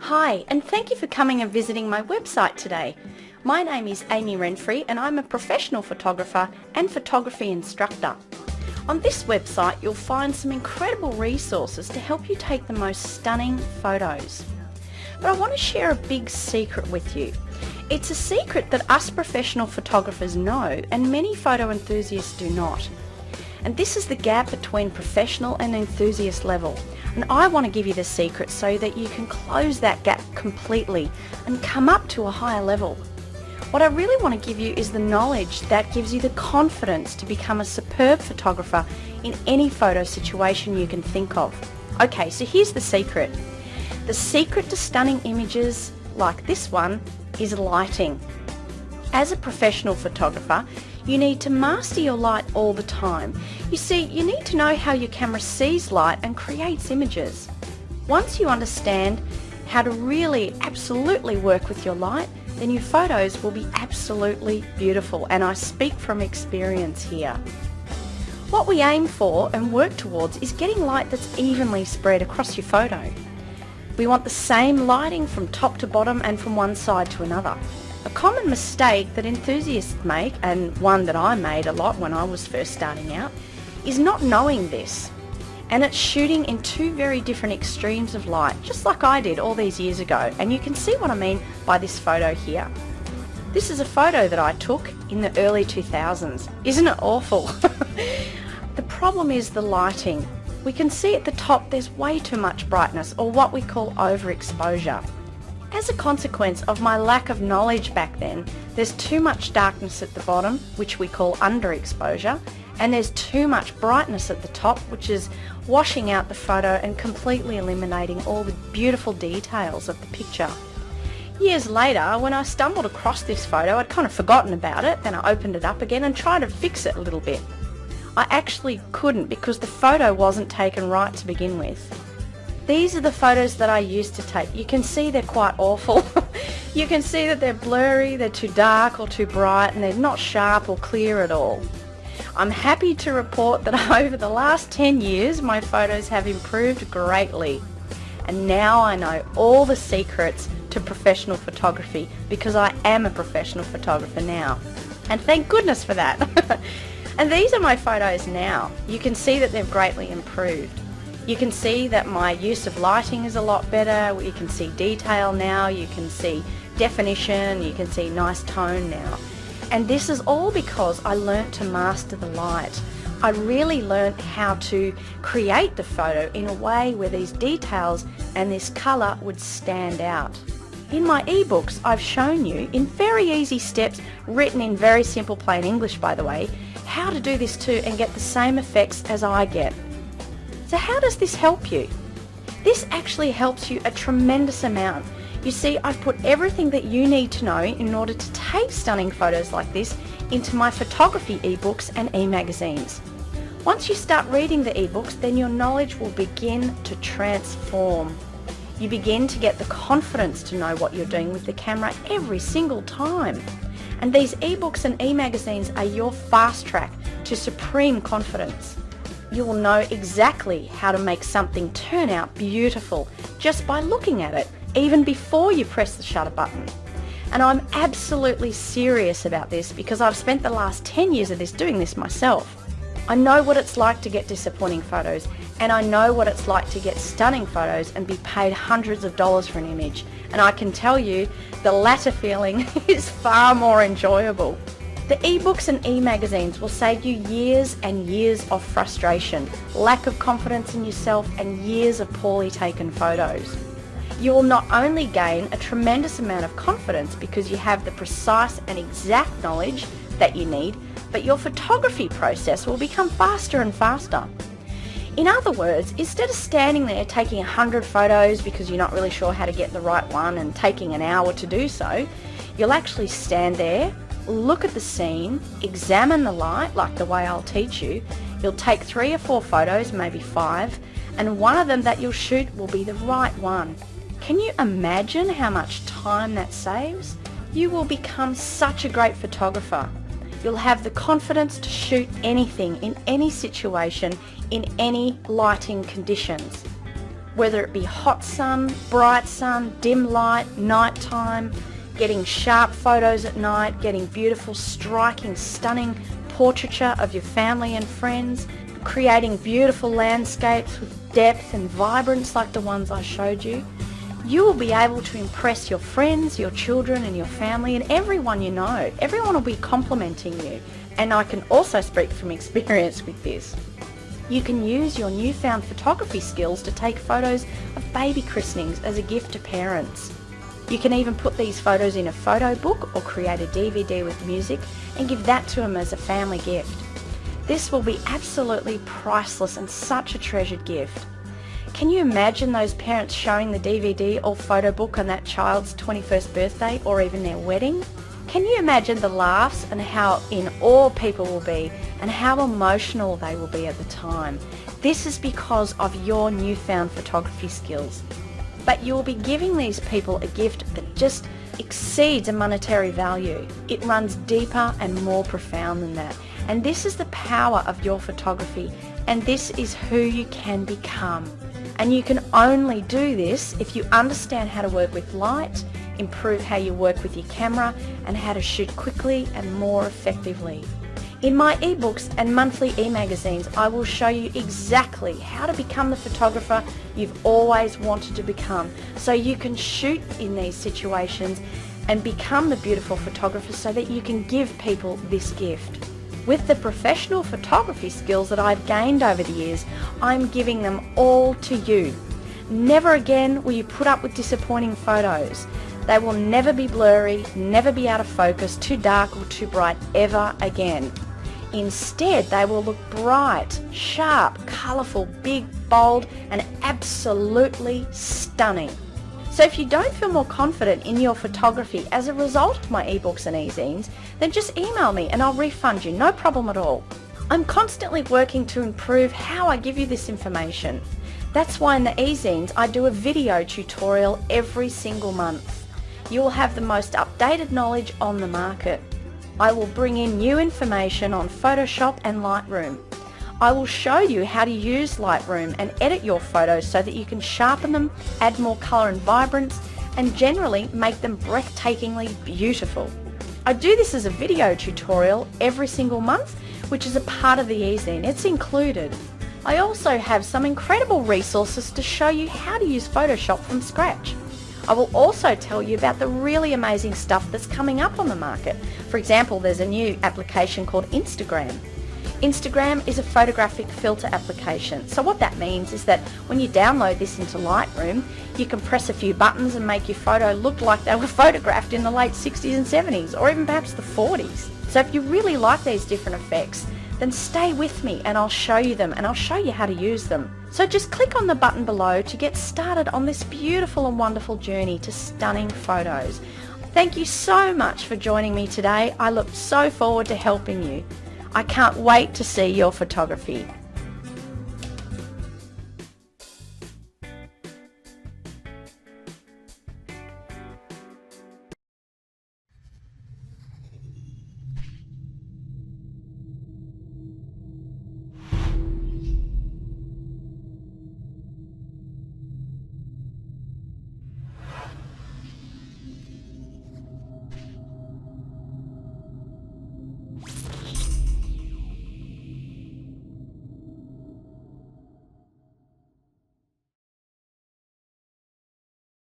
Hi, and thank you for coming and visiting my website today. My name is Amy Renfrey and I'm a professional photographer and photography instructor. On this website you'll find some incredible resources to help you take the most stunning photos. But I want to share a big secret with you. It's a secret that us professional photographers know and many photo enthusiasts do not. And this is the gap between professional and enthusiast level. And I want to give you the secret so that you can close that gap completely and come up to a higher level. What I really want to give you is the knowledge that gives you the confidence to become a superb photographer in any photo situation you can think of. Okay, so here's the secret. The secret to stunning images like this one is lighting. As a professional photographer, you need to master your light all the time. You see, you need to know how your camera sees light and creates images. Once you understand how to really absolutely work with your light, then your photos will be absolutely beautiful, and I speak from experience here. What we aim for and work towards is getting light that's evenly spread across your photo. We want the same lighting from top to bottom and from one side to another. A common mistake that enthusiasts make, and one that I made a lot when I was first starting out, is not knowing this. And it's shooting in two very different extremes of light, just like I did all these years ago. And you can see what I mean by this photo here. This is a photo that I took in the early 2000s. Isn't it awful? The problem is the lighting. We can see at the top there's way too much brightness, or what we call overexposure. As a consequence of my lack of knowledge back then, there's too much darkness at the bottom, which we call underexposure, and there's too much brightness at the top, which is washing out the photo and completely eliminating all the beautiful details of the picture. Years later, when I stumbled across this photo, I'd kind of forgotten about it, then I opened it up again and tried to fix it a little bit. I actually couldn't because the photo wasn't taken right to begin with. These are the photos that I used to take. You can see they're quite awful. You can see that they're blurry, they're too dark or too bright, and they're not sharp or clear at all. I'm happy to report that over the last 10 years my photos have improved greatly. And now I know all the secrets to professional photography because I am a professional photographer now. And thank goodness for that. And these are my photos now. You can see that they've greatly improved. You can see that my use of lighting is a lot better. You can see detail now, you can see definition, you can see nice tone now. And this is all because I learnt to master the light. I really learnt how to create the photo in a way where these details and this colour would stand out. In my ebooks, I've shown you in very easy steps, written in very simple plain English by the way, how to do this too and get the same effects as I get. So how does this help you? This actually helps you a tremendous amount. You see, I've put everything that you need to know in order to take stunning photos like this into my photography ebooks and e-magazines. Once you start reading the ebooks, then your knowledge will begin to transform. You begin to get the confidence to know what you're doing with the camera every single time. And these ebooks and e-magazines are your fast track to supreme confidence. You will know exactly how to make something turn out beautiful just by looking at it, even before you press the shutter button. And I'm absolutely serious about this because I've spent the last 10 years of this doing this myself. I know what it's like to get disappointing photos, and I know what it's like to get stunning photos and be paid hundreds of dollars for an image. And I can tell you the latter feeling is far more enjoyable. The ebooks and e-magazines will save you years and years of frustration, lack of confidence in yourself, and years of poorly taken photos. You will not only gain a tremendous amount of confidence because you have the precise and exact knowledge that you need, but your photography process will become faster and faster. In other words, instead of standing there taking 100 photos because you're not really sure how to get the right one and taking an hour to do so, you'll actually stand there, look at the scene, examine the light like the way I'll teach you. You'll take 3 or 4 photos, maybe 5, and one of them that you'll shoot will be the right one. Can you imagine how much time that saves? You will become such a great photographer. You'll have the confidence to shoot anything in any situation in any lighting conditions. Whether it be hot sun, bright sun, dim light, nighttime, getting sharp photos at night, getting beautiful, striking, stunning portraiture of your family and friends, creating beautiful landscapes with depth and vibrance like the ones I showed you, you will be able to impress your friends, your children and your family and everyone you know. Everyone will be complimenting you, and I can also speak from experience with this. You can use your newfound photography skills to take photos of baby christenings as a gift to parents. You can even put these photos in a photo book or create a DVD with music and give that to them as a family gift. This will be absolutely priceless and such a treasured gift. Can you imagine those parents showing the DVD or photo book on that child's 21st birthday or even their wedding? Can you imagine the laughs and how in awe people will be and how emotional they will be at the time? This is because of your newfound photography skills. But you will be giving these people a gift that just exceeds a monetary value. It runs deeper and more profound than that. And this is the power of your photography, and this is who you can become. And you can only do this if you understand how to work with light, improve how you work with your camera, and how to shoot quickly and more effectively. In my ebooks and monthly e-magazines, I will show you exactly how to become the photographer you've always wanted to become, so you can shoot in these situations and become the beautiful photographer so that you can give people this gift. With the professional photography skills that I've gained over the years, I'm giving them all to you. Never again will you put up with disappointing photos. They will never be blurry, never be out of focus, too dark or too bright ever again. Instead, they will look bright, sharp, colourful, big, bold, and absolutely stunning. So if you don't feel more confident in your photography as a result of my ebooks and e-zines, then just email me and I'll refund you, no problem at all. I'm constantly working to improve how I give you this information. That's why in the e-zines I do a video tutorial every single month. You will have the most updated knowledge on the market. I will bring in new information on Photoshop and Lightroom. I will show you how to use Lightroom and edit your photos so that you can sharpen them, add more colour and vibrance, and generally make them breathtakingly beautiful. I do this as a video tutorial every single month, which is a part of the e-zine. It's included. I also have some incredible resources to show you how to use Photoshop from scratch. I will also tell you about the really amazing stuff that's coming up on the market. For example, there's a new application called Instagram. Instagram is a photographic filter application. So what that means is that when you download this into Lightroom, you can press a few buttons and make your photo look like they were photographed in the late 60s and 70s, or even perhaps the 40s. So if you really like these different effects, then stay with me and I'll show you them and I'll show you how to use them. So just click on the button below to get started on this beautiful and wonderful journey to stunning photos. Thank you so much for joining me today. I look so forward to helping you. I can't wait to see your photography.